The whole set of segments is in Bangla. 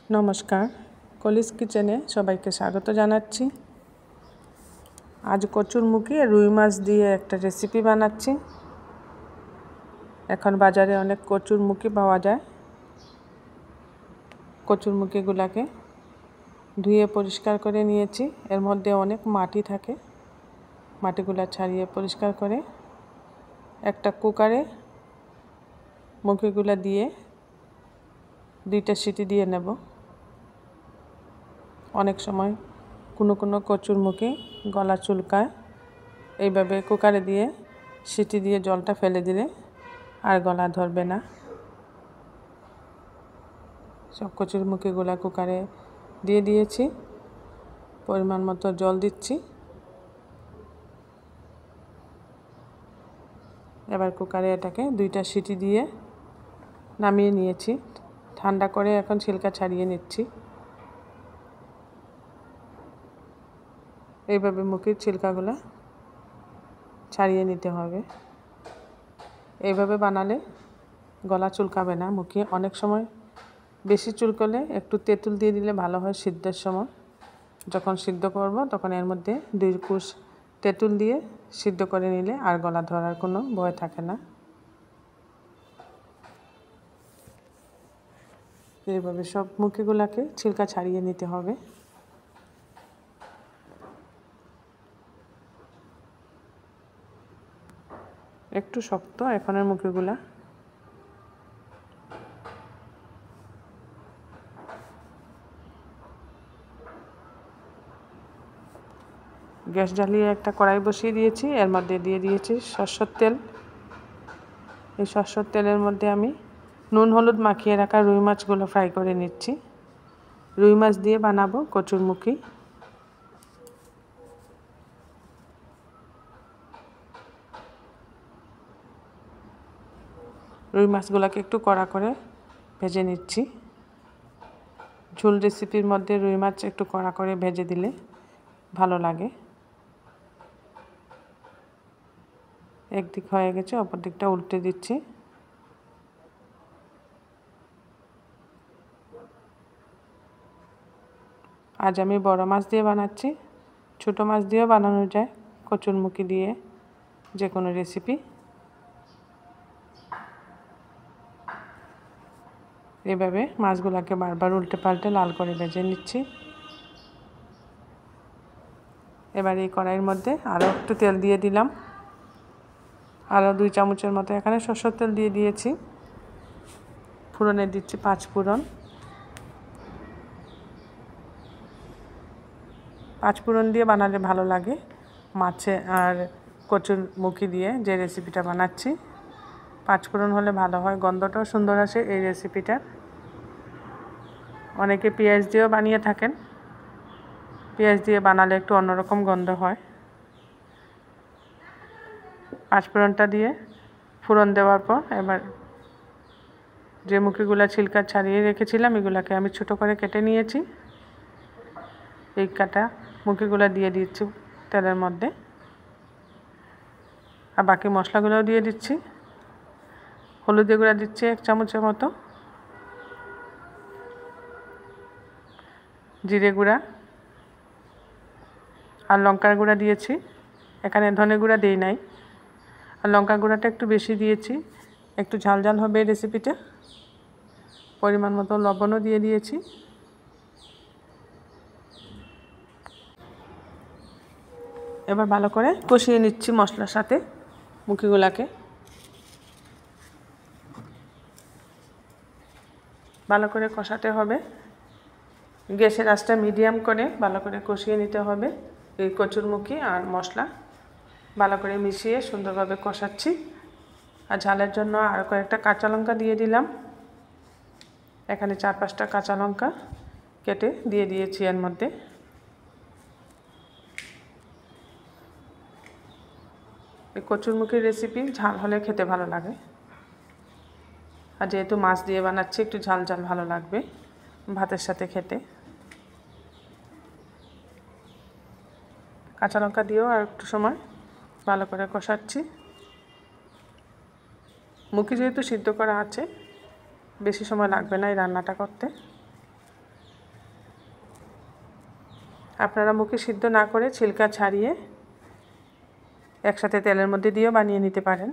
নমস্কার, কলিস কিচেনে সবাইকে স্বাগত জানাচ্ছি। আজ কচুরমুখী আর রুই মাছ দিয়ে একটা রেসিপি বানাচ্ছি। এখন বাজারে অনেক কচুরমুখী পাওয়া যায়। কচুরমুখীগুলোকে ধুয়ে পরিষ্কার করে নিয়েছি। এর মধ্যে অনেক মাটি থাকে, মাটিগুলো ছাড়িয়ে পরিষ্কার করে একটা কুকারে মুখীগুলো দিয়ে 2টা সিটি দিয়ে নেব। অনেক সময় কোনো কচুরমুখী গলা চুলকায়, এইভাবে কুকারে দিয়ে সিটি দিয়ে জলটা ফেলে দিলে আর গলা ধরবে না। সব কচুরমুখীগুলো কুকারে দিয়ে দিয়েছি, পরিমাণ মতো জল দিচ্ছি। এবার কুকারে এটাকে 2টা সিটি দিয়ে নামিয়ে নিয়েছি। ঠান্ডা করে এখন ছিলকা ছাড়িয়ে নিচ্ছি। এইভাবে মুখের ছিলকাগুলো ছাড়িয়ে নিতে হবে। এইভাবে বানালে গলা চুলকাবে না। মুখে অনেক সময় বেশি চুলকালে একটু তেঁতুল দিয়ে দিলে ভালো হয়। সিদ্ধের সময় যখন সিদ্ধ করব তখন এর মধ্যে 2 কুচ তেঁতুল দিয়ে সিদ্ধ করে নিলে আর গলা ধরার কোনো ভয় থাকে না। এইভাবে সব মুখগুলোকে ছিলকা ছাড়িয়ে নিতে হবে। একটু শক্ত এখনের মুখগুলা। গ্যাস জ্বালিয়ে একটা কড়াই বসিয়ে দিয়েছি। এর মধ্যে দিয়ে দিয়েছি সরষের তেল। এই সরষের তেলের মধ্যে আমি নুন হলুদ মাখিয়ে রাখা রুই মাছগুলো ফ্রাই করে নিচ্ছি। রুই মাছ দিয়ে বানাবো কচুরমুখী। রুই মাছগুলোকে একটু কড়া করে ভেজে নিচ্ছি। ঝোল রেসিপির মধ্যে রুই মাছ একটু কড়া করে ভেজে দিলে ভালো লাগে। একদিক হয়ে গেছে, অপর দিকটা উল্টে দিচ্ছি। আজ আমি বড় মাছ দিয়ে বানাচ্ছি। ছোট মাছ দিয়েও বানানো যায় কচুরমুখী দিয়ে যে কোনো রেসিপি। এভাবে মাছগুলোকে বারবার উল্টে পাল্টে লাল করে ভেজে নিচ্ছি। এবার এই কড়াইয়ের মধ্যে আরও একটু তেল দিয়ে দিলাম। আরও 2 চামচের মতো এখানে সরষের তেল দিয়ে দিয়েছি। ফোড়নে দিচ্ছি 5 ফোড়ন। 5 ফোড়ন দিয়ে বানালে ভালো লাগে মাছে আর কচুরমুখী দিয়ে যে রেসিপিটা বানাচ্ছি। 5 ফোড়ন হলে ভালো হয়, গন্ধটাও সুন্দর আসে এই রেসিপিটা। অনেকে পেঁয়াজ দিয়েও বানিয়ে থাকেন। পেঁয়াজ দিয়ে বানালে একটু অন্যরকম গন্ধ হয়। 5 ফোড়নটা দিয়ে ফোড়ন দেওয়ার পর এবার যে মুখীগুলো ছিলকা ছাড়িয়ে রেখেছিলাম এগুলোকে আমি ছোট করে কেটে নিয়েছি। এই কাটা মুখীগুলো দিয়ে দিচ্ছি তেলের মধ্যে, আর বাকি মশলাগুলোও দিয়ে দিচ্ছি। হলুদের গুঁড়া দিচ্ছি 1 চামচের মতো, জিরে গুঁড়া আর লঙ্কার গুঁড়া দিয়েছি। এখানে ধনে গুঁড়া দেই নাই, আর লঙ্কা গুঁড়াটা একটু বেশি দিয়েছি, একটু ঝাল ঝাল হবে এই রেসিপিটা। পরিমাণ মতো লবণও দিয়ে দিয়েছি। এবার ভালো করে কষিয়ে নিচ্ছি মশলার সাথে মুখীগুলোকে। ভালো করে কষাতে হবে। গ্যাসের আঁচটা মিডিয়াম করে ভালো করে কষিয়ে নিতে হবে। এই কচুরমুখী আর মশলা ভালো করে মিশিয়ে সুন্দরভাবে কষাচ্ছি। আর ঝালের জন্য আর কয়েকটা কাঁচা লঙ্কা দিয়ে দিলাম। এখানে 4-5টা কাঁচা লঙ্কা কেটে দিয়ে দিয়েছি এর মধ্যে। এই কচুরমুখীর রেসিপি ঝাল হলে খেতে ভালো লাগে, আর যেহেতু মাছ দিয়ে বানাচ্ছি একটু ঝাল ঝাল ভালো লাগবে ভাতের সাথে খেতে। কাঁচা লঙ্কা দিয়েও আর একটু সময় ভালো করে কষাচ্ছি। মুখী যেহেতু সিদ্ধ করা আছে বেশি সময় লাগবে না এই রান্নাটা করতে। আপনারা মুখে সিদ্ধ না করে ছিলকা ছাড়িয়ে একসাথে তেলের মধ্যে দিয়েও বানিয়ে নিতে পারেন।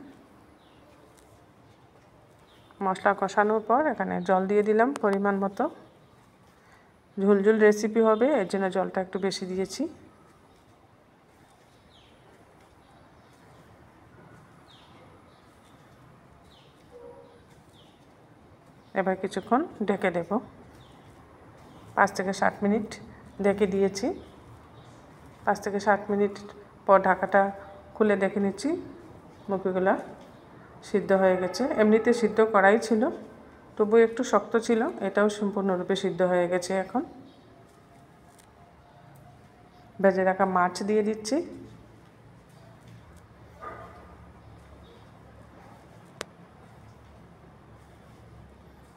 মশলা কষানোর পর এখানে জল দিয়ে দিলাম পরিমাণ মতো। ঝুলঝুল রেসিপি হবে, এর জন্য জলটা একটু বেশি দিয়েছি। এবার কিছুক্ষণ ঢেকে দেব। 5 থেকে 7 মিনিট ঢেকে দিয়েছি। 5 থেকে 7 মিনিট পর ঢাকাটা খুলে দেখে নিচ্ছি মুখিগুলা সিদ্ধ হয়ে গেছে। এমনিতে সিদ্ধ করাই ছিল, তবু একটু শক্ত ছিল, এটাও সম্পূর্ণরূপে সিদ্ধ হয়ে গেছে। এখন ভেজে রাখা মাছ দিয়ে দিচ্ছি।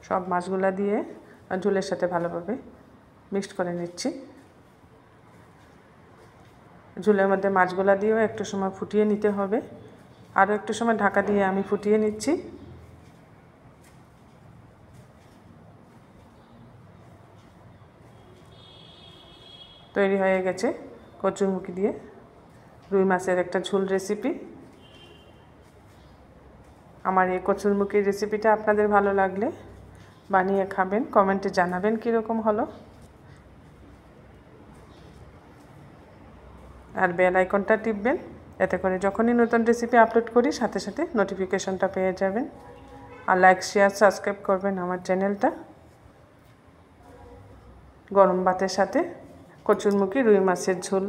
সব মাছগুলা দিয়ে ঝোলের সাথে ভালোভাবে মিক্সড করে নিচ্ছি। ঝোলের মধ্যে মাছগুলা দিয়েও একটু সময় ফুটিয়ে নিতে হবে। আরও একটু সময় ঢাকা দিয়ে আমি ফুটিয়ে নিচ্ছি। তৈরি হয়ে গেছে কচুরমুখী দিয়ে রুই মাছের একটা ঝোল রেসিপি। আমার এই কচুরমুখীর রেসিপিটা আপনাদের ভালো লাগলে বানিয়ে খাবেন, কমেন্টে জানাবেন কীরকম হলো। আর বেল আইকনটা টিপবেন, এতে করে যখনই নতুন রেসিপি আপলোড করি সাথে সাথে নোটিফিকেশনটা পেয়ে যাবেন। আর লাইক, শেয়ার, সাবস্ক্রাইব করবেন আমার চ্যানেলটা। গরম ভাতের সাথে কচুরমুখী রুই মাছের ঝোল